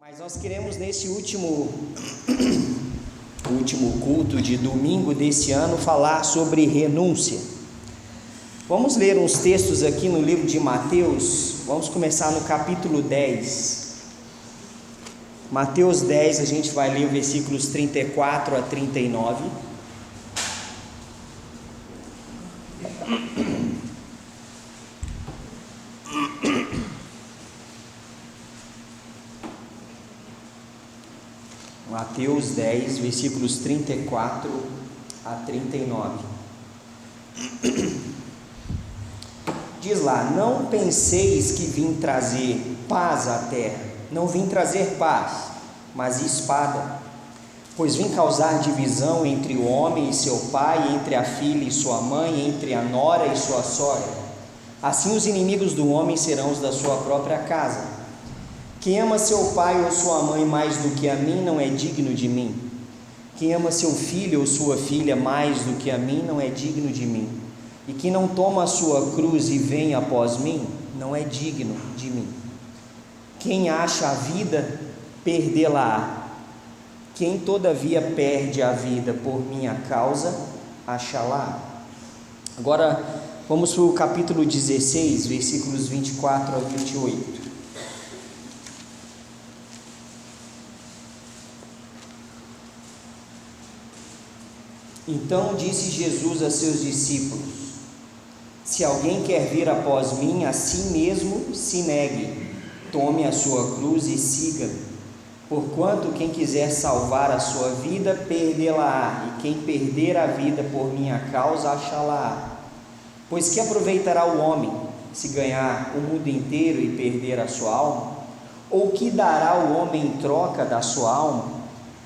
Mas nós queremos nesse último culto de domingo desse ano falar sobre renúncia. Vamos ler uns textos aqui no livro de Mateus. Vamos começar no capítulo 10. Mateus 10, a gente vai ler versículos 34 a 39. Mateus 10, versículos 34 a 39. Diz lá: não penseis que vim trazer paz à terra. Não vim trazer paz, mas espada. Pois vim causar divisão entre o homem e seu pai, entre a filha e sua mãe, entre a nora e sua sogra. Assim os inimigos do homem serão os da sua própria casa. Quem ama seu pai ou sua mãe mais do que a mim não é digno de mim. Quem ama seu filho ou sua filha mais do que a mim não é digno de mim. E quem não toma a sua cruz e vem após mim não é digno de mim. Quem acha a vida, perdê-la-á. Quem todavia perde a vida por minha causa, achá-la. Agora vamos para o capítulo 16, versículos 24 a 28. Então disse Jesus a seus discípulos: se alguém quer vir após mim, a si mesmo se negue, tome a sua cruz e siga-me. Porquanto quem quiser salvar a sua vida, perdê-la-á, e quem perder a vida por minha causa, achá-la-á. Pois que aproveitará o homem, se ganhar o mundo inteiro e perder a sua alma? Ou que dará o homem em troca da sua alma?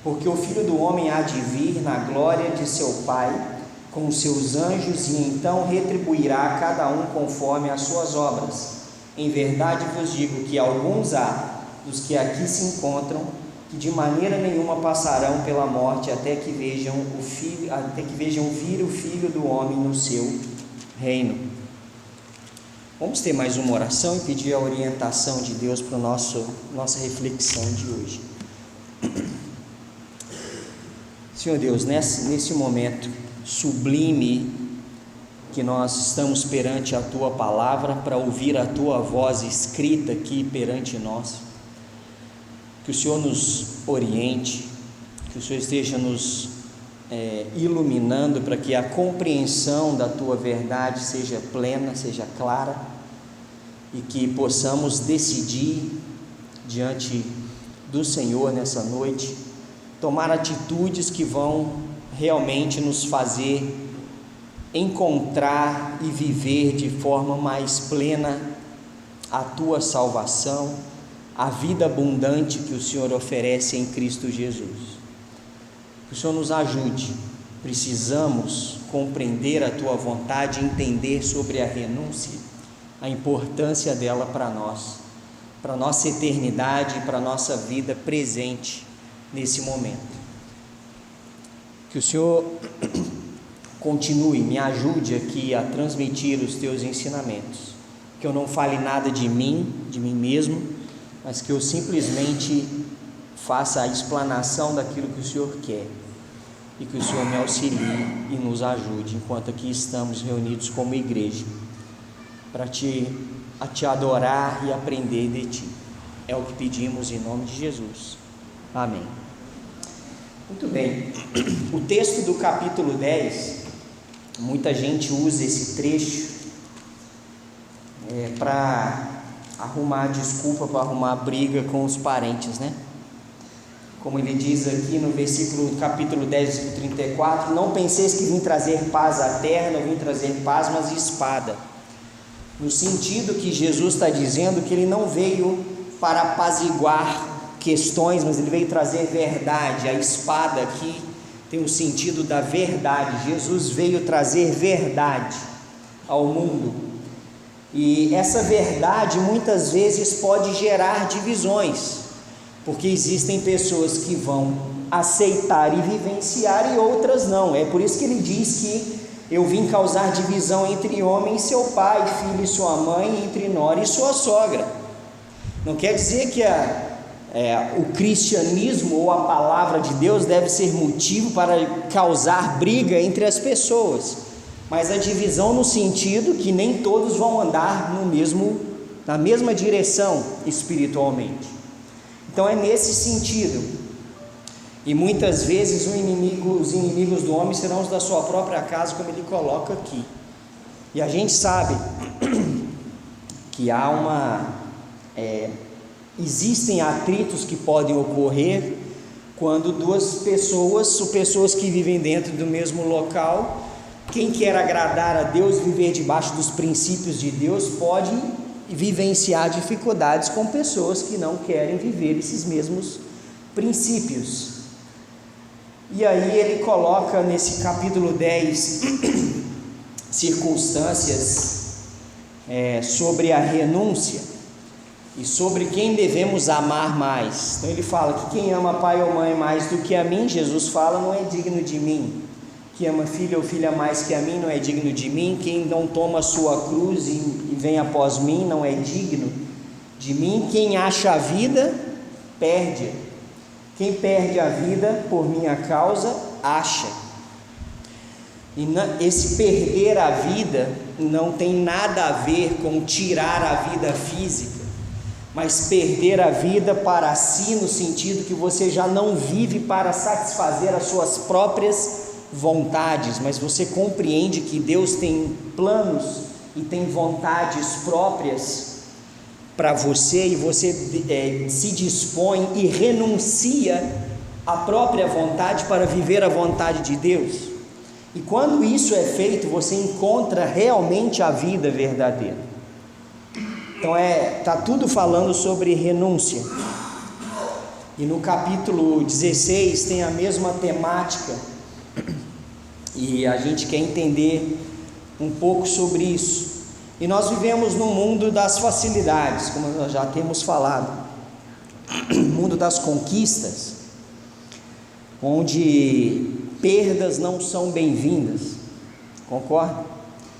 Porque o Filho do Homem há de vir na glória de seu Pai, com os seus anjos, e então retribuirá a cada um conforme as suas obras. Em verdade vos digo que alguns há, dos que aqui se encontram, que de maneira nenhuma passarão pela morte até que vejam vir o Filho do Homem no seu reino. Vamos ter mais uma oração e pedir a orientação de Deus para nossa reflexão de hoje. Senhor Deus, nesse momento sublime que nós estamos perante a Tua Palavra para ouvir a Tua voz escrita aqui perante nós, que o Senhor nos oriente, que o Senhor esteja nos iluminando para que a compreensão da Tua verdade seja plena, seja clara, e que possamos decidir diante do Senhor nessa noite, tomar atitudes que vão realmente nos fazer encontrar e viver de forma mais plena a Tua salvação, a vida abundante que o Senhor oferece em Cristo Jesus. Que o Senhor nos ajude. Precisamos compreender a Tua vontade, entender sobre a renúncia, a importância dela para nós, para a nossa eternidade, para a nossa vida presente nesse momento. Que o Senhor continue, me ajude aqui a transmitir os Teus ensinamentos, que eu não fale nada de mim mesmo, mas que eu simplesmente faça a explanação daquilo que o Senhor quer, e que o Senhor me auxilie e nos ajude enquanto aqui estamos reunidos como igreja, para te adorar e aprender de Ti. É o que pedimos em nome de Jesus. Amém. Muito bem, o texto do capítulo 10, muita gente usa esse trecho para arrumar desculpa, para arrumar briga com os parentes, né? Como ele diz aqui no capítulo 10, versículo 34, não penseis que vim trazer paz à terra, não vim trazer paz, mas espada. No sentido que Jesus está dizendo que ele não veio para apaziguar questões, mas ele veio trazer verdade. A espada aqui tem o sentido da verdade. Jesus veio trazer verdade ao mundo, e essa verdade muitas vezes pode gerar divisões, porque existem pessoas que vão aceitar e vivenciar e outras não. É por isso que ele diz que eu vim causar divisão entre homem e seu pai, filho e sua mãe, entre nora e sua sogra. Não quer dizer que o cristianismo ou a palavra de Deus deve ser motivo para causar briga entre as pessoas, mas a divisão no sentido que nem todos vão andar na mesma direção espiritualmente. Então é nesse sentido, e muitas vezes os inimigos do homem serão os da sua própria casa, como ele coloca aqui. E a gente sabe que existem atritos que podem ocorrer quando duas pessoas que vivem dentro do mesmo local, quem quer agradar a Deus, viver debaixo dos princípios de Deus, pode vivenciar dificuldades com pessoas que não querem viver esses mesmos princípios. E aí ele coloca nesse capítulo 10 circunstâncias sobre a renúncia e sobre quem devemos amar mais. Então ele fala que quem ama pai ou mãe mais do que a mim, Jesus fala, não é digno de mim. Quem ama filho ou filha mais que a mim não é digno de mim. Quem não toma a sua cruz e vem após mim não é digno de mim. Quem acha a vida, perde. Quem perde a vida por minha causa, acha. E esse perder a vida não tem nada a ver com tirar a vida física, mas perder a vida para si, no sentido que você já não vive para satisfazer as suas próprias vontades, mas você compreende que Deus tem planos e tem vontades próprias para você, e você se dispõe e renuncia à própria vontade para viver a vontade de Deus. E quando isso é feito, você encontra realmente a vida verdadeira. Então está tudo falando sobre renúncia. E no capítulo 16 tem a mesma temática, e a gente quer entender um pouco sobre isso. E nós vivemos num mundo das facilidades, como nós já temos falado, mundo das conquistas, onde perdas não são bem-vindas, concorda?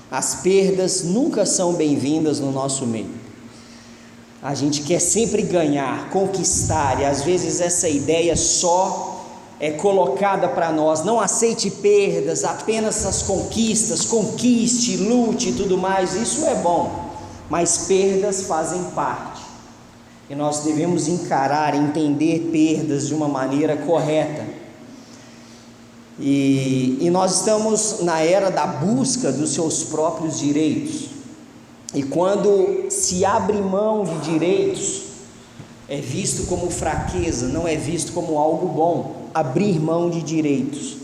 As perdas nunca são bem-vindas no nosso meio. A gente quer sempre ganhar, conquistar, e às vezes essa ideia só é colocada para nós. Não aceite perdas, apenas as conquistas, conquiste, lute e tudo mais. Isso é bom, mas perdas fazem parte, e nós devemos encarar, entender perdas de uma maneira correta. E nós estamos na era da busca dos seus próprios direitos, e quando se abre mão de direitos, é visto como fraqueza, não é visto como algo bom, abrir mão de direitos.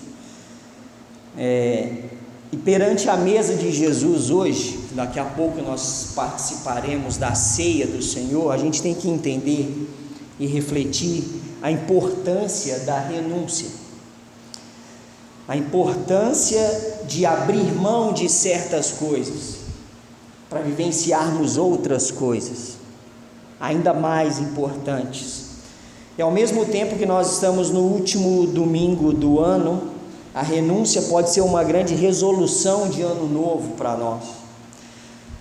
E perante a mesa de Jesus hoje, daqui a pouco nós participaremos da ceia do Senhor, a gente tem que entender e refletir a importância da renúncia, a importância de abrir mão de certas coisas para vivenciarmos outras coisas ainda mais importantes. E ao mesmo tempo que nós estamos no último domingo do ano, a renúncia pode ser uma grande resolução de ano novo para nós,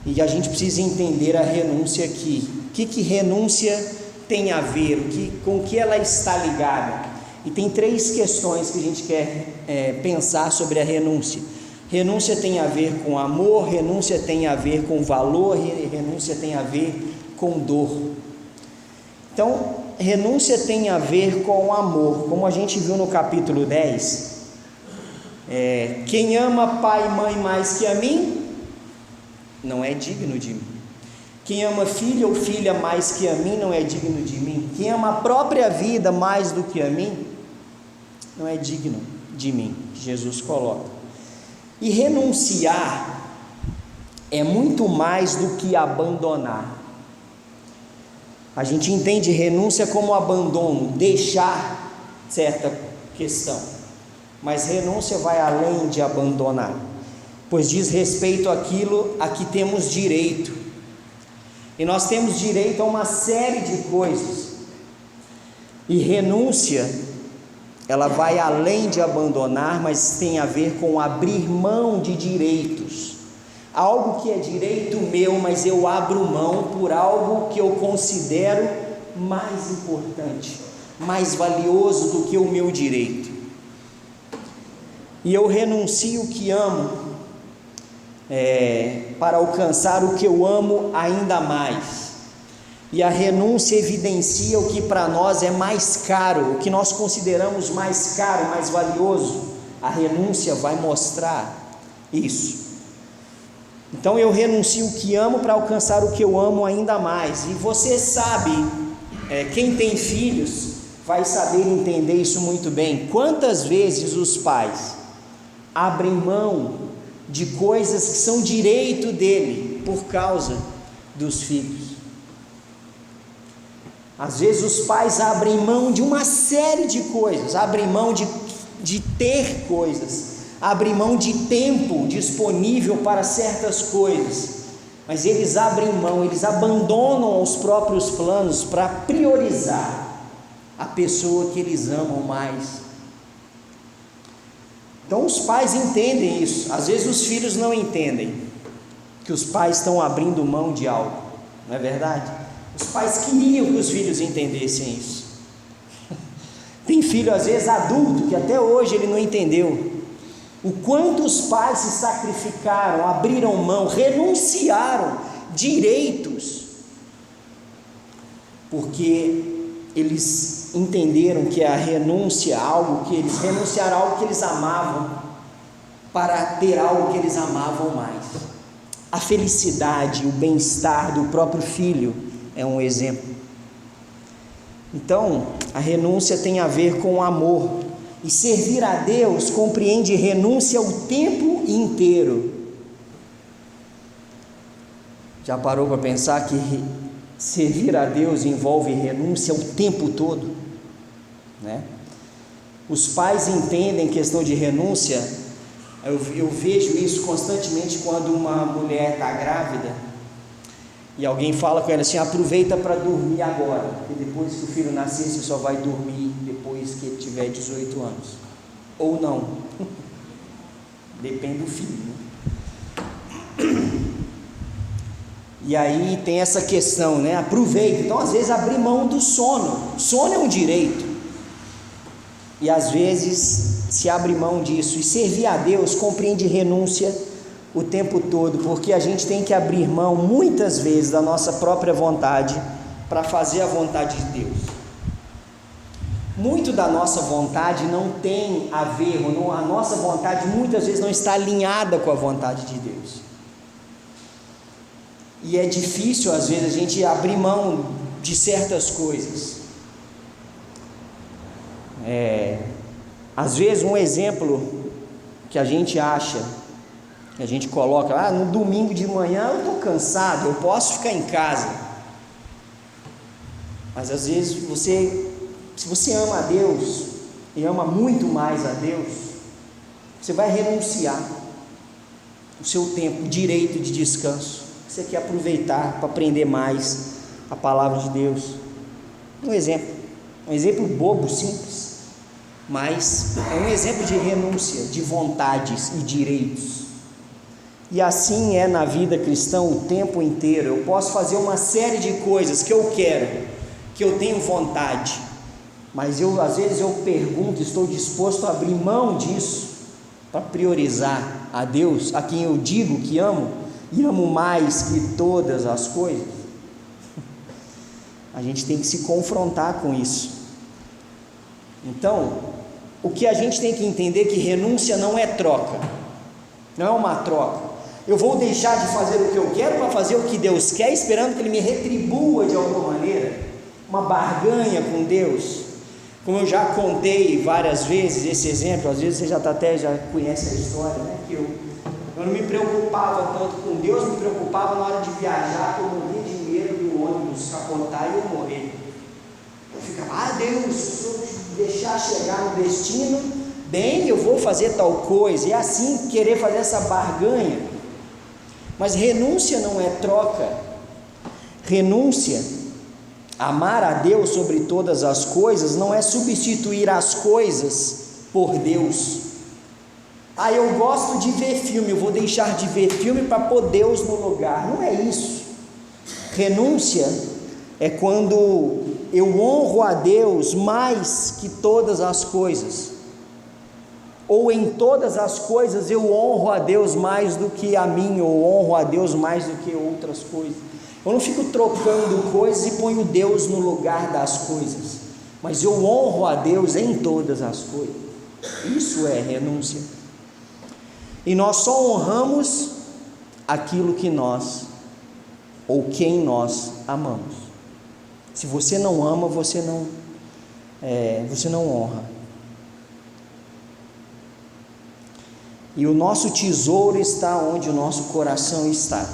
e a gente precisa entender a renúncia aqui. O que renúncia tem a ver, com o que ela está ligada? E tem 3 questões que a gente quer pensar sobre a renúncia. Renúncia tem a ver com amor, renúncia tem a ver com valor, renúncia tem a ver com dor. Então, renúncia tem a ver com amor, como a gente viu no capítulo 10. Quem ama pai e mãe mais que a mim, não é digno de mim. Quem ama filho ou filha mais que a mim, não é digno de mim. Quem ama a própria vida mais do que a mim, não é digno de mim, que Jesus coloca. E renunciar é muito mais do que abandonar. A gente entende renúncia como abandono, deixar certa questão, mas renúncia vai além de abandonar, pois diz respeito àquilo a que temos direito, e nós temos direito a uma série de coisas, e renúncia, ela vai além de abandonar, mas tem a ver com abrir mão de direitos, algo que é direito meu, mas eu abro mão por algo que eu considero mais importante, mais valioso do que o meu direito. E eu renuncio o que amo para alcançar o que eu amo ainda mais. E a renúncia evidencia o que para nós é mais caro, o que nós consideramos mais caro, mais valioso. A renúncia vai mostrar isso. Então eu renuncio o que amo para alcançar o que eu amo ainda mais. E você sabe, quem tem filhos vai saber entender isso muito bem. Quantas vezes os pais abrem mão de coisas que são direito dele por causa dos filhos? Às vezes os pais abrem mão de uma série de coisas, abrem mão de ter coisas, abrem mão de tempo disponível para certas coisas, mas eles abrem mão, eles abandonam os próprios planos para priorizar a pessoa que eles amam mais. Então os pais entendem isso. Às vezes os filhos não entendem que os pais estão abrindo mão de algo, não é verdade? Os pais queriam que os filhos entendessem isso. Tem filho às vezes adulto que até hoje ele não entendeu o quanto os pais se sacrificaram, abriram mão, renunciaram direitos, porque eles entenderam que a renúncia a algo que eles renunciaram a algo que eles amavam para ter algo que eles amavam mais. A felicidade, o bem-estar do próprio filho é um exemplo. Então, a renúncia tem a ver com o amor, e servir a Deus compreende renúncia o tempo inteiro. Já parou para pensar que servir a Deus envolve renúncia o tempo todo, né? Os pais entendem questão de renúncia. Eu vejo isso constantemente quando uma mulher está grávida e alguém fala com ela assim: aproveita para dormir agora, porque depois que o filho nascer você só vai dormir depois que ele tiver 18 anos, ou não, depende do filho, né? E aí tem essa questão, né? Aproveita. Então às vezes abrir mão do sono é um direito, e às vezes se abre mão disso. E servir a Deus compreende renúncia o tempo todo, porque a gente tem que abrir mão muitas vezes da nossa própria vontade para fazer a vontade de Deus. Muito da nossa vontade não tem a ver, a nossa vontade muitas vezes não está alinhada com a vontade de Deus, e é difícil às vezes a gente abrir mão de certas coisas. Às vezes um exemplo que a gente acha, que a gente coloca, no domingo de manhã eu estou cansado, eu posso ficar em casa. Mas às vezes se você ama a Deus e ama muito mais a Deus, você vai renunciar o seu tempo, o direito de descanso que você quer aproveitar para aprender mais a palavra de Deus. Um exemplo bobo, simples, mas é um exemplo de renúncia, de vontades e direitos. E assim é na vida cristã o tempo inteiro. Eu posso fazer uma série de coisas que eu quero, que eu tenho vontade, mas às vezes eu pergunto, estou disposto a abrir mão disso para priorizar a Deus, a quem eu digo que amo, e amo mais que todas as coisas? A gente tem que se confrontar com isso. Então, o que a gente tem que entender é que renúncia não é troca, não é uma troca. Eu vou deixar de fazer o que eu quero para fazer o que Deus quer, esperando que Ele me retribua de alguma maneira, uma barganha com Deus. Como eu já contei várias vezes esse exemplo, às vezes você já conhece a história, né? Que eu não me preocupava tanto com Deus, me preocupava na hora de viajar, que eu morria de medo do ônibus capotar e eu morrer. Eu ficava, Deus, se eu deixar chegar no destino, bem, eu vou fazer tal coisa, e assim querer fazer essa barganha. Mas renúncia não é troca. Renúncia, amar a Deus sobre todas as coisas, não é substituir as coisas por Deus. Eu gosto de ver filme, eu vou deixar de ver filme para pôr Deus no lugar. Não é isso. Renúncia é quando eu honro a Deus mais que todas as coisas, ou em todas as coisas eu honro a Deus mais do que a mim, ou honro a Deus mais do que outras coisas. Eu não fico trocando coisas e ponho Deus no lugar das coisas, mas eu honro a Deus em todas as coisas. Isso é renúncia. E nós só honramos aquilo que nós, ou quem nós amamos. Se você não ama, você não honra. E o nosso tesouro está onde o nosso coração está.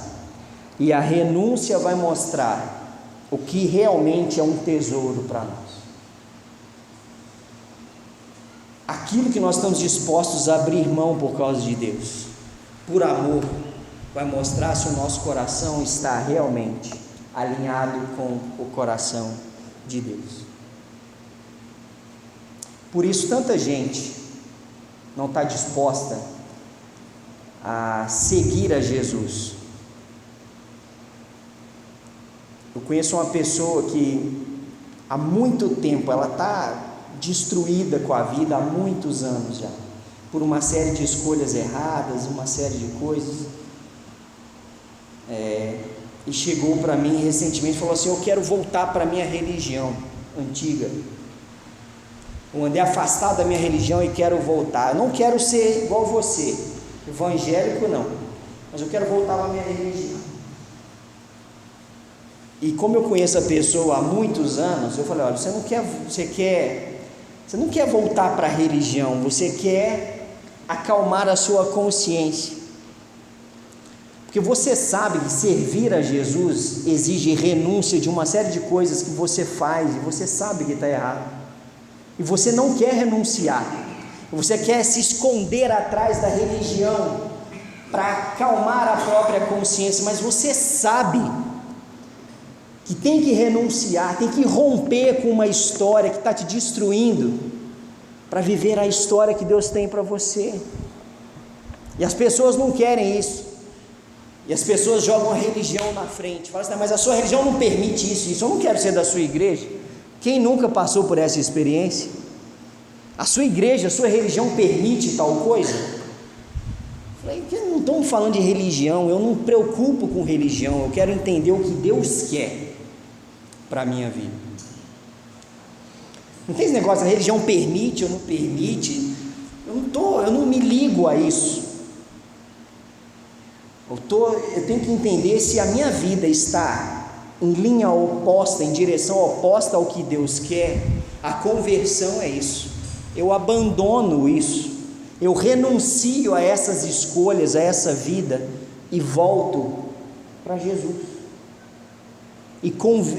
E a renúncia vai mostrar o que realmente é um tesouro para nós. Aquilo que nós estamos dispostos a abrir mão por causa de Deus, por amor, vai mostrar se o nosso coração está realmente alinhado com o coração de Deus. Por isso tanta gente não está disposta a seguir a Jesus. Eu conheço uma pessoa que há muito tempo ela está destruída com a vida, há muitos anos já, por uma série de escolhas erradas, uma série de coisas, e chegou para mim recentemente e falou assim: eu quero voltar para a minha religião antiga, eu andei afastado da minha religião e quero voltar, eu não quero ser igual você, evangélico não, mas eu quero voltar para a minha religião. E como eu conheço a pessoa há muitos anos, eu falei: olha, você não quer voltar para a religião, você quer acalmar a sua consciência, porque você sabe que servir a Jesus exige renúncia de uma série de coisas que você faz, e você sabe que está errado, e você não quer renunciar, você quer se esconder atrás da religião, para acalmar a própria consciência, mas você sabe que tem que renunciar, tem que romper com uma história que está te destruindo, para viver a história que Deus tem para você. E as pessoas não querem isso, e as pessoas jogam a religião na frente, falam assim: mas a sua religião não permite isso, eu não quero ser da sua igreja. Quem nunca passou por essa experiência? A sua igreja, a sua religião permite tal coisa? Falei: não estamos falando de religião, eu não me preocupo com religião, eu quero entender o que Deus quer para a minha vida. Não tem esse negócio, a religião permite ou não permite, eu não me ligo a isso. Eu tenho que entender se a minha vida está em linha oposta, em direção oposta ao que Deus quer. A conversão é isso, eu abandono isso, eu renuncio a essas escolhas, a essa vida, e volto para Jesus, e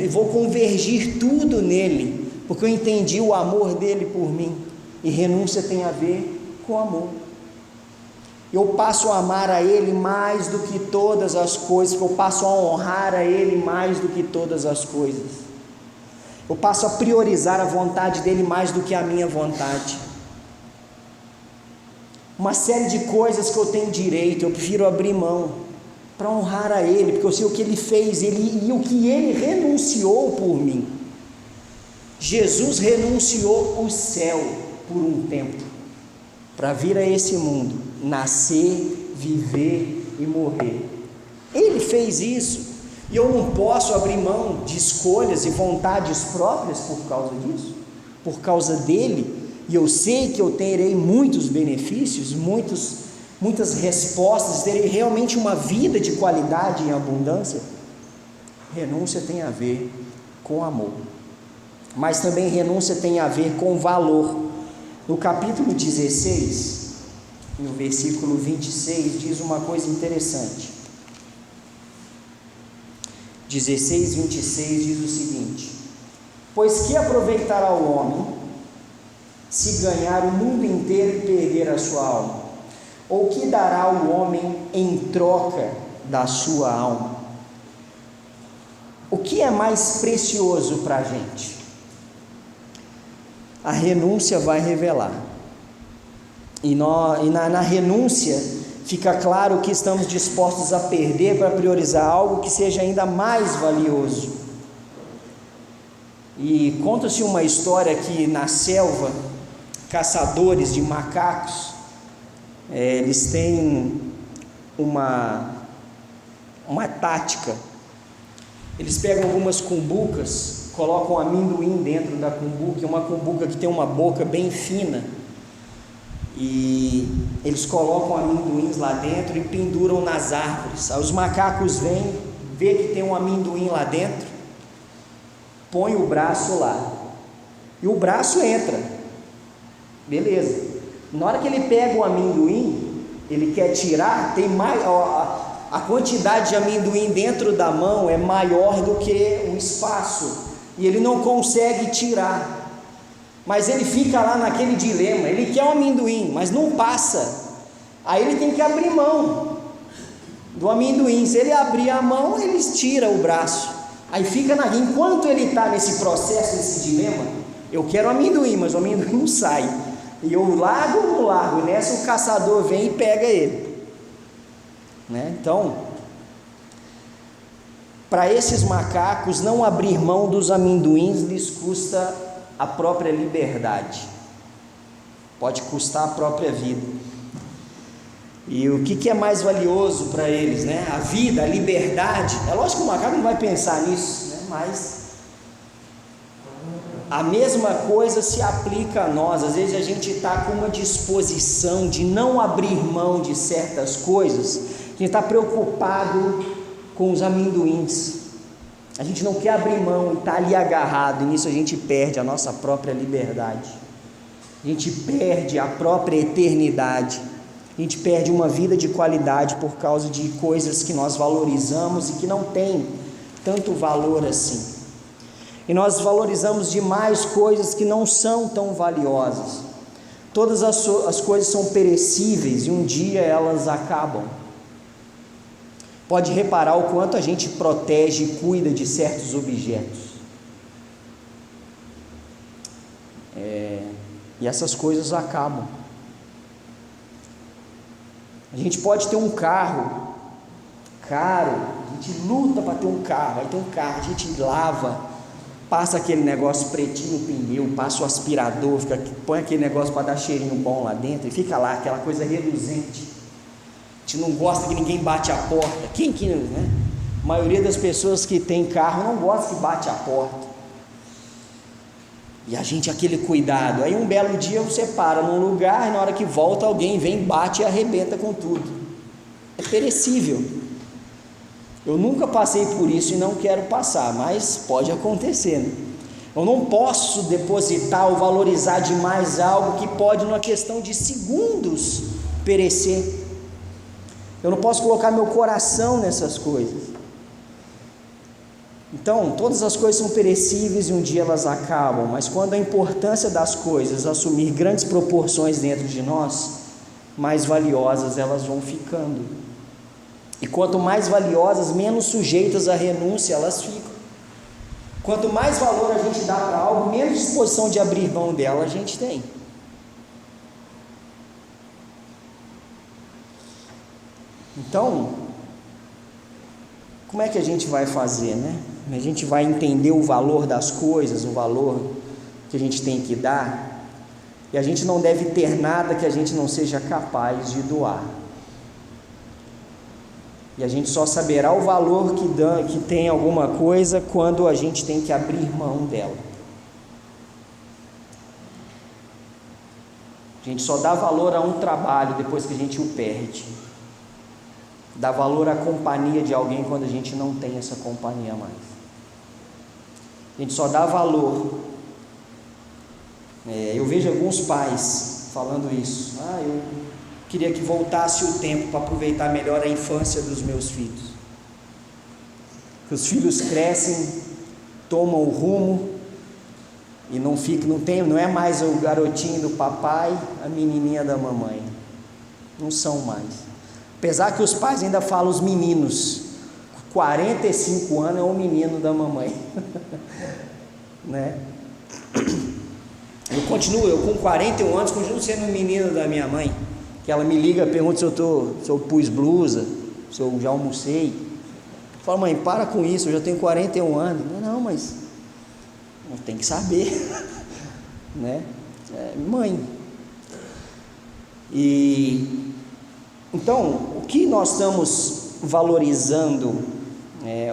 vou convergir tudo nele, porque eu entendi o amor dele por mim, e renúncia tem a ver com amor. Eu passo a amar a ele mais do que todas as coisas, eu passo a honrar a ele mais do que todas as coisas, eu passo a priorizar a vontade dele mais do que a minha vontade. Uma série de coisas que eu tenho direito, eu prefiro abrir mão para honrar a ele, porque eu sei o que ele fez, e o que ele renunciou por mim. Jesus renunciou o céu por um tempo, para vir a esse mundo, nascer, viver e morrer. Ele fez isso, e eu não posso abrir mão de escolhas e vontades próprias por causa disso, por causa dele. E eu sei que eu terei muitos benefícios, muitas respostas, terei realmente uma vida de qualidade e abundância. Renúncia tem a ver com amor, mas também renúncia tem a ver com valor. No capítulo 16, no versículo 26, diz uma coisa interessante. 16, 26 diz o seguinte: pois que aproveitará o homem se ganhar o mundo inteiro e perder a sua alma? Ou que dará o homem em troca da sua alma? O que é mais precioso para a gente? A renúncia vai revelar, e na renúncia fica claro que estamos dispostos a perder para priorizar algo que seja ainda mais valioso. E conta-se uma história que na selva, caçadores de macacos, eles têm uma tática. Eles pegam algumas cumbucas, colocam amendoim dentro da cumbuca, uma cumbuca que tem uma boca bem fina, e eles colocam amendoins lá dentro e penduram nas árvores. Aí os macacos vêm, vê que tem um amendoim lá dentro, põe o braço lá, e o braço entra, beleza. Na hora que ele pega o amendoim, ele quer tirar, tem mais, a quantidade de amendoim dentro da mão é maior do que o espaço, e ele não consegue tirar, mas ele fica lá naquele dilema, ele quer um amendoim, mas não passa, aí ele tem que abrir mão do amendoim. Se ele abrir a mão, ele tira o braço, aí fica enquanto ele está nesse processo, nesse dilema, eu quero amendoim, mas o amendoim não sai, e eu largo ou não largo, e nessa o caçador vem e pega ele, né? Então, para esses macacos, não abrir mão dos amendoins lhes custa a própria liberdade, pode custar a própria vida. E o que é mais valioso para eles, né? A vida, a liberdade. É lógico que o macaco não vai pensar nisso, né? Mas a mesma coisa se aplica a nós. Às vezes a gente está com uma disposição de não abrir mão de certas coisas, a gente está preocupado com os amendoins, a gente não quer abrir mão e está ali agarrado, e nisso a gente perde a nossa própria liberdade, a gente perde a própria eternidade, a gente perde uma vida de qualidade por causa de coisas que nós valorizamos e que não tem tanto valor assim. E nós valorizamos demais coisas que não são tão valiosas. Todas as coisas são perecíveis e um dia elas acabam. Pode reparar o quanto a gente protege e cuida de certos objetos. E essas coisas acabam. A gente pode ter um carro caro, a gente luta para ter um carro, aí tem um carro, a gente lava, passa aquele negócio pretinho no pneu, passa o aspirador, põe aquele negócio para dar cheirinho bom lá dentro, e fica lá aquela coisa reluzente. A gente não gosta que ninguém bate a porta. Quem que, né? A maioria das pessoas que tem carro não gosta que bate a porta. E a gente, aquele cuidado. Aí um belo dia você para num lugar e na hora que volta alguém vem, bate e arrebenta com tudo. É perecível. Eu nunca passei por isso e não quero passar, mas pode acontecer, né? Eu não posso depositar ou valorizar demais algo que pode, numa questão de segundos, perecer. Eu não posso colocar meu coração nessas coisas. Então, todas as coisas são perecíveis e um dia elas acabam, mas quando a importância das coisas assumir grandes proporções dentro de nós, mais valiosas elas vão ficando. E quanto mais valiosas, menos sujeitas à renúncia elas ficam. Quanto mais valor a gente dá para algo, menos disposição de abrir mão dela a gente tem. Então, como é que a gente vai fazer, né? A gente vai entender o valor das coisas, o valor que a gente tem que dar, e a gente não deve ter nada que a gente não seja capaz de doar. E a gente só saberá o valor que tem alguma coisa quando a gente tem que abrir mão dela. A gente só dá valor a um trabalho depois que a gente o perde. Dá valor à companhia de alguém quando a gente não tem essa companhia mais. A gente só dá valor. Eu vejo alguns pais falando isso. Eu queria que voltasse o tempo para aproveitar melhor a infância dos meus filhos. Que os filhos crescem, tomam o rumo e não é mais o garotinho do papai, a menininha da mamãe. Não são mais. Apesar que os pais ainda falam os meninos, 45 anos é o menino da mamãe, né? Eu com 41 anos continuo sendo o menino da minha mãe, que ela me liga, pergunta se eu pus blusa, se eu já almocei. Eu falo, mãe, para com isso, eu já tenho 41 anos. Não, mas Tem que saber, né? Mãe. E então, o que nós estamos valorizando,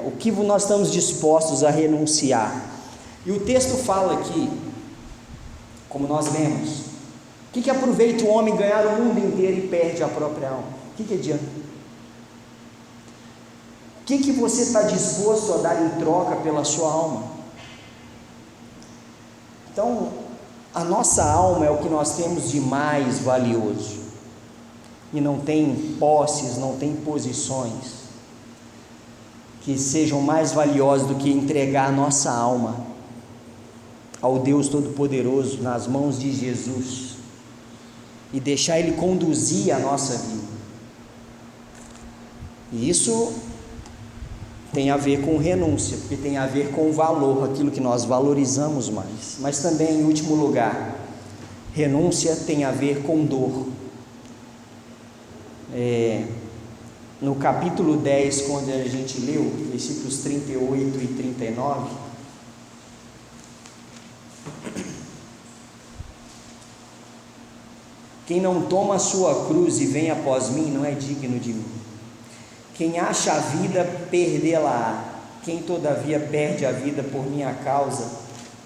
o que nós estamos dispostos a renunciar? E o texto fala aqui, como nós lemos, o que aproveita o homem ganhar o mundo inteiro e perde a própria alma? O que adianta? O que você está disposto a dar em troca pela sua alma? Então, a nossa alma é o que nós temos de mais valioso, e não tem posses, não tem posições que sejam mais valiosas do que entregar a nossa alma ao Deus Todo-Poderoso nas mãos de Jesus e deixar Ele conduzir a nossa vida. E isso tem a ver com renúncia, porque tem a ver com valor, aquilo que nós valorizamos mais. Mas também, em último lugar, renúncia tem a ver com dor. No capítulo 10, quando a gente leu, versículos 38 e 39, quem não toma a sua cruz e vem após mim, não é digno de mim. Quem acha a vida, perdê-la-á. Quem todavia perde a vida por minha causa,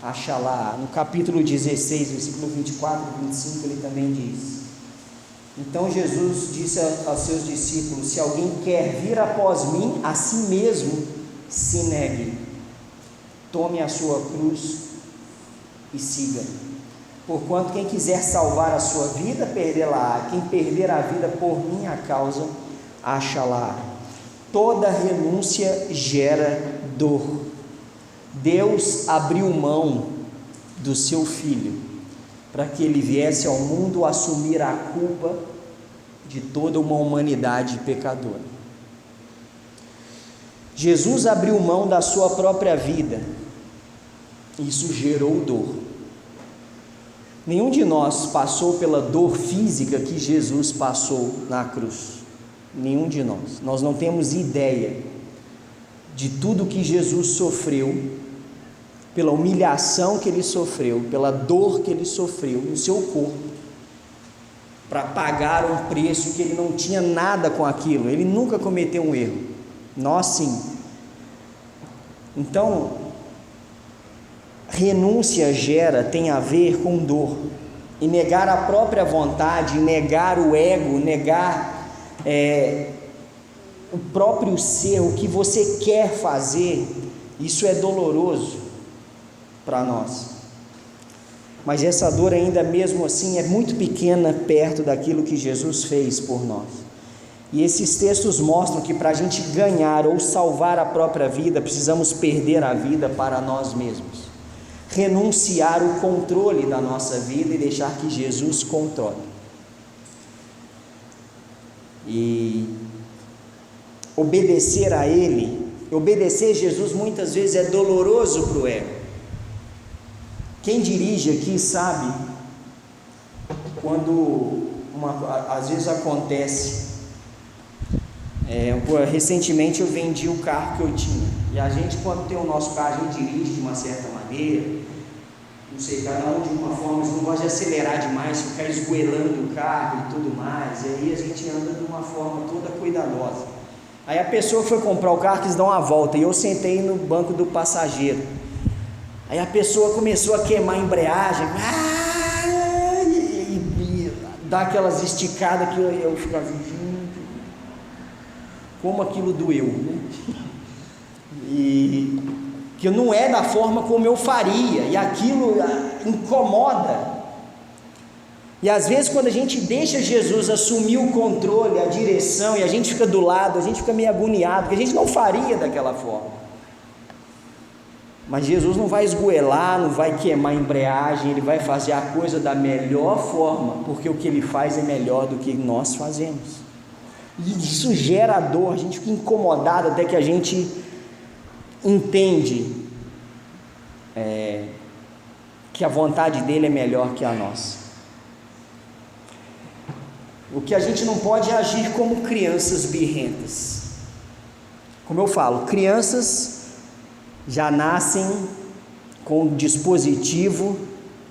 acha-la. No capítulo 16, versículo 24 e 25, ele também diz: então Jesus disse aos seus discípulos: se alguém quer vir após mim, a si mesmo se negue, tome a sua cruz e siga. Porquanto quem quiser salvar a sua vida, perdê-la-á. Quem perder a vida por minha causa, acha-la. Toda renúncia gera dor. Deus abriu mão do seu Filho para que ele viesse ao mundo assumir a culpa de toda uma humanidade pecadora. Jesus abriu mão da sua própria vida. Isso gerou dor. Nenhum de nós passou pela dor física que Jesus passou na cruz. Nenhum de nós. Nós não temos ideia de tudo que Jesus sofreu, pela humilhação que ele sofreu, pela dor que ele sofreu no seu corpo, para pagar um preço que ele não tinha nada com aquilo. Ele nunca cometeu um erro. Nós sim. Então, renúncia tem a ver com dor, e negar a própria vontade, negar o ego, negar o próprio ser, o que você quer fazer, isso é doloroso para nós, mas essa dor ainda mesmo assim é muito pequena perto daquilo que Jesus fez por nós. E esses textos mostram que para a gente ganhar ou salvar a própria vida, precisamos perder a vida para nós mesmos, renunciar o controle da nossa vida e deixar que Jesus controle. E obedecer a Ele, obedecer a Jesus muitas vezes é doloroso para o ego. Quem dirige aqui sabe quando às vezes acontece. Recentemente eu vendi o carro que eu tinha, e a gente, quando tem o nosso carro, a gente dirige de uma certa maneira, não sei, cada um de uma forma, não gosta de acelerar demais, ficar esgoelando o carro e tudo mais, e aí a gente anda de uma forma toda cuidadosa. Aí a pessoa foi comprar o carro, quis dar uma volta, e eu sentei no banco do passageiro. Aí a pessoa começou a queimar a embreagem, e dar aquelas esticadas que eu ficava assim, gente, como aquilo doeu, né? E que não é da forma como eu faria, e aquilo incomoda. E às vezes, quando a gente deixa Jesus assumir o controle, a direção, e a gente fica do lado, a gente fica meio agoniado, porque a gente não faria daquela forma. Mas Jesus não vai esgoelar, não vai queimar a embreagem, Ele vai fazer a coisa da melhor forma, porque o que Ele faz é melhor do que nós fazemos. E isso gera dor, a gente fica incomodado até que a gente entende que a vontade dele é melhor que a nossa. O que a gente não pode é agir como crianças birrentas. Como eu falo, crianças já nascem com um dispositivo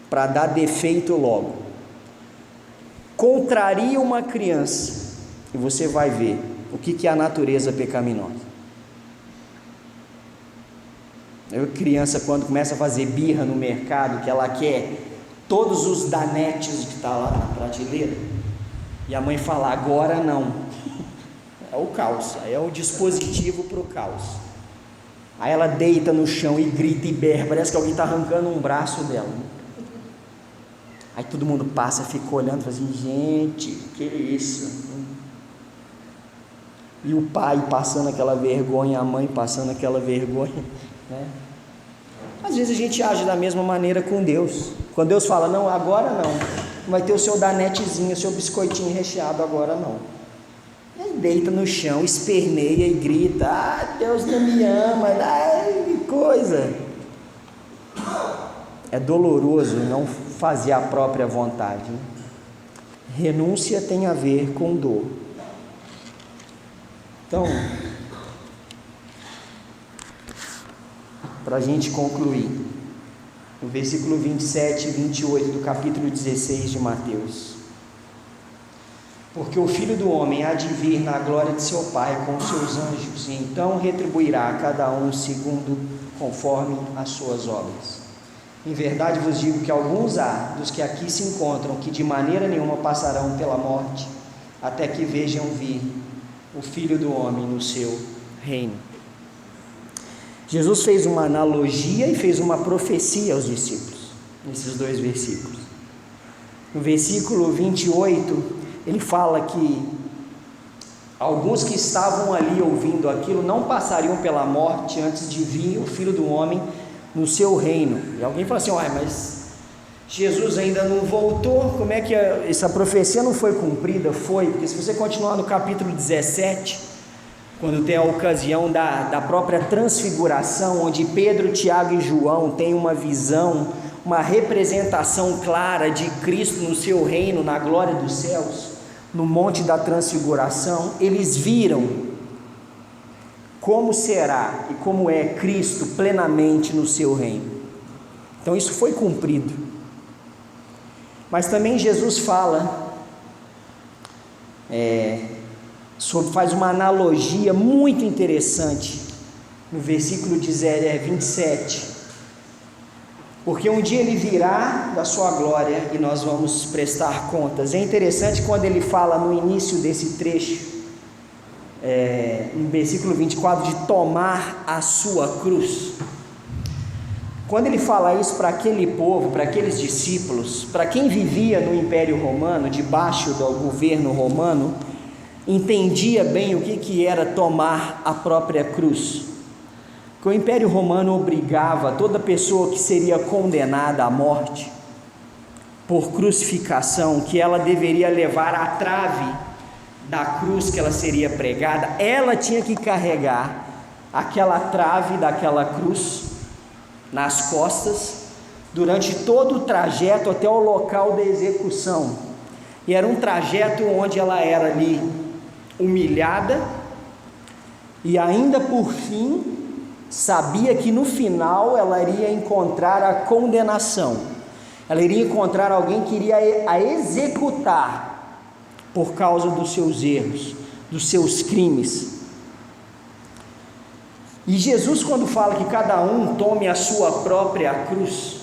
para dar defeito logo. Contraria uma criança e você vai ver o que é a natureza pecaminosa. Criança, quando começa a fazer birra no mercado, que ela quer todos os danetes que está lá na prateleira, e a mãe fala, agora não, é o caos, aí é o dispositivo para o caos. Aí ela deita no chão e grita e berra, parece que alguém está arrancando um braço dela. Aí todo mundo passa, fica olhando, fala assim, gente, que isso? E o pai passando aquela vergonha, a mãe passando aquela vergonha, né? Às vezes a gente age da mesma maneira com Deus. Quando Deus fala, não, agora não, vai ter o seu danetezinho, o seu biscoitinho recheado, agora não. Ele deita no chão, esperneia e grita, Deus não me ama, que coisa. É doloroso não fazer a própria vontade, né? Renúncia tem a ver com dor. Então, para a gente concluir, no versículo 27 e 28 do capítulo 16 de Mateus: porque o Filho do Homem há de vir na glória de seu Pai com os seus anjos, e então retribuirá a cada um segundo conforme as suas obras. Em verdade vos digo que alguns há dos que aqui se encontram que de maneira nenhuma passarão pela morte, até que vejam vir o Filho do Homem no seu reino. Jesus fez uma analogia e fez uma profecia aos discípulos, nesses dois versículos. No versículo 28, ele fala que alguns que estavam ali ouvindo aquilo não passariam pela morte antes de vir o Filho do Homem no seu reino. E alguém fala assim, mas Jesus ainda não voltou, como é que essa profecia não foi cumprida? Foi, porque se você continuar no capítulo 17, quando tem a ocasião da própria transfiguração, onde Pedro, Tiago e João têm uma visão, uma representação clara de Cristo no seu reino, na glória dos céus, no monte da transfiguração, eles viram como será e como é Cristo plenamente no seu reino. Então isso foi cumprido. Mas também Jesus fala, faz uma analogia muito interessante no versículo 27, porque um dia ele virá da sua glória e nós vamos prestar contas. É interessante quando ele fala no início desse trecho, no versículo 24, de tomar a sua cruz. Quando ele fala isso para aquele povo, para aqueles discípulos, para quem vivia no Império Romano, debaixo do governo romano, entendia bem o que era tomar a própria cruz. Porque o Império Romano obrigava toda pessoa que seria condenada à morte por crucificação, que ela deveria levar a trave da cruz que ela seria pregada, ela tinha que carregar aquela trave daquela cruz nas costas durante todo o trajeto até o local da execução. E era um trajeto onde ela era ali humilhada e ainda por fim sabia que no final ela iria encontrar a condenação, ela iria encontrar alguém que iria a executar por causa dos seus erros, dos seus crimes. E Jesus, quando fala que cada um tome a sua própria cruz,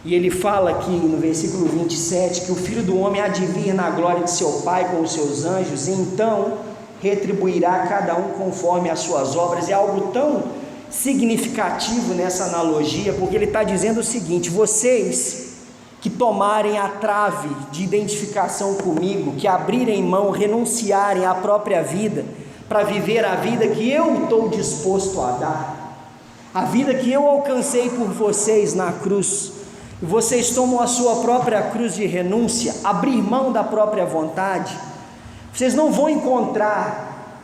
e ele fala aqui no versículo 27, que o Filho do Homem há de vir na glória de seu Pai com os seus anjos, e então retribuirá cada um conforme as suas obras. É algo tão significativo nessa analogia, porque ele está dizendo o seguinte: vocês que tomarem a trave de identificação comigo, que abrirem mão, renunciarem à própria vida, para viver a vida que eu estou disposto a dar, a vida que eu alcancei por vocês na cruz, e vocês tomam a sua própria cruz de renúncia, abrir mão da própria vontade, vocês não vão encontrar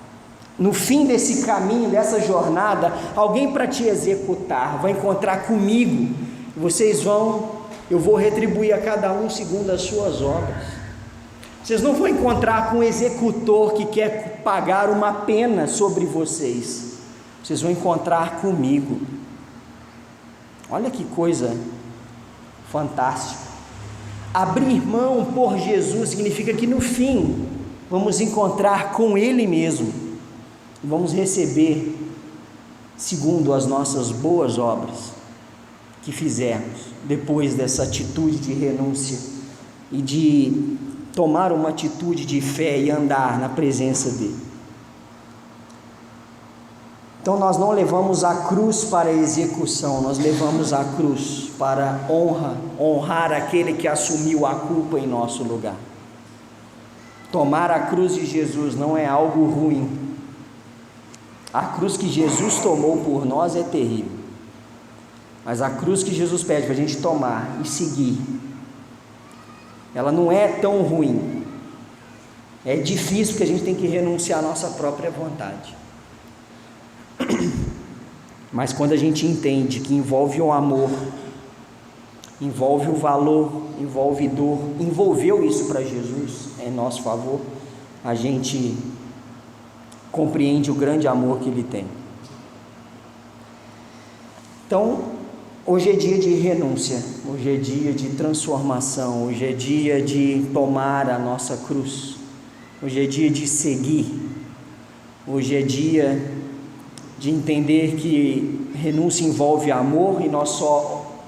no fim desse caminho, dessa jornada, alguém para te executar, vai encontrar comigo, eu vou retribuir a cada um segundo as suas obras. Vocês não vão encontrar com um executor que quer pagar uma pena sobre vocês, vocês vão encontrar comigo. Olha que coisa fantástica. Abrir mão por Jesus significa que no fim vamos encontrar com Ele mesmo, vamos receber segundo as nossas boas obras que fizermos depois dessa atitude de renúncia e de tomar uma atitude de fé e andar na presença dEle. Então nós não levamos a cruz para a execução, nós levamos a cruz para honrar aquele que assumiu a culpa em nosso lugar. Tomar a cruz de Jesus não é algo ruim. A cruz que Jesus tomou por nós é terrível, mas a cruz que Jesus pede para a gente tomar e seguir, ela não é tão ruim. É difícil porque a gente tem que renunciar à nossa própria vontade. Mas quando a gente entende que envolve o amor, envolve o valor, envolve dor, envolveu isso para Jesus em nosso favor, a gente compreende o grande amor que Ele tem. Então, hoje é dia de renúncia, hoje é dia de transformação, hoje é dia de tomar a nossa cruz, hoje é dia de seguir, hoje é dia de entender que renúncia envolve amor e nós só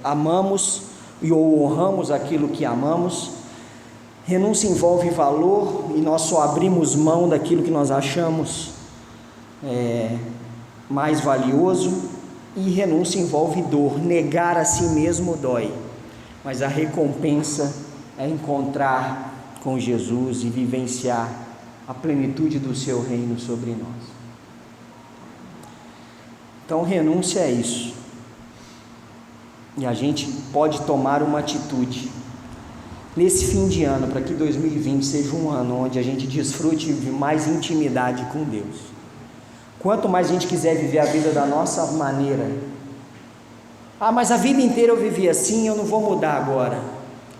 amamos e honramos aquilo que amamos. Renúncia envolve valor e nós só abrimos mão daquilo que nós achamos mais valioso. E renúncia envolve dor, negar a si mesmo dói, mas a recompensa é encontrar com Jesus e vivenciar a plenitude do seu reino sobre nós. Então renúncia é isso, e a gente pode tomar uma atitude nesse fim de ano, para que 2020 seja um ano onde a gente desfrute de mais intimidade com Deus. Quanto mais a gente quiser viver a vida da nossa maneira, mas a vida inteira eu vivi assim, eu não vou mudar agora.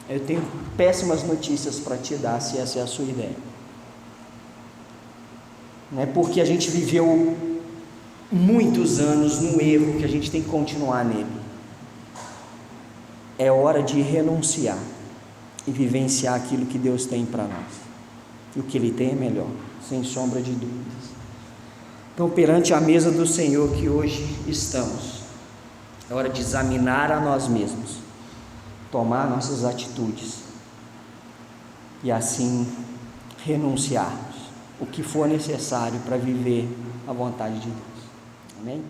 Eu tenho péssimas notícias para te dar, se essa é a sua ideia. Não é porque a gente viveu muitos anos no erro que a gente tem que continuar nele. É hora de renunciar e vivenciar aquilo que Deus tem para nós, e o que Ele tem é melhor, sem sombra de dúvidas. Então, perante a mesa do Senhor que hoje estamos, é hora de examinar a nós mesmos, tomar nossas atitudes e assim renunciarmos o que for necessário para viver a vontade de Deus. Amém?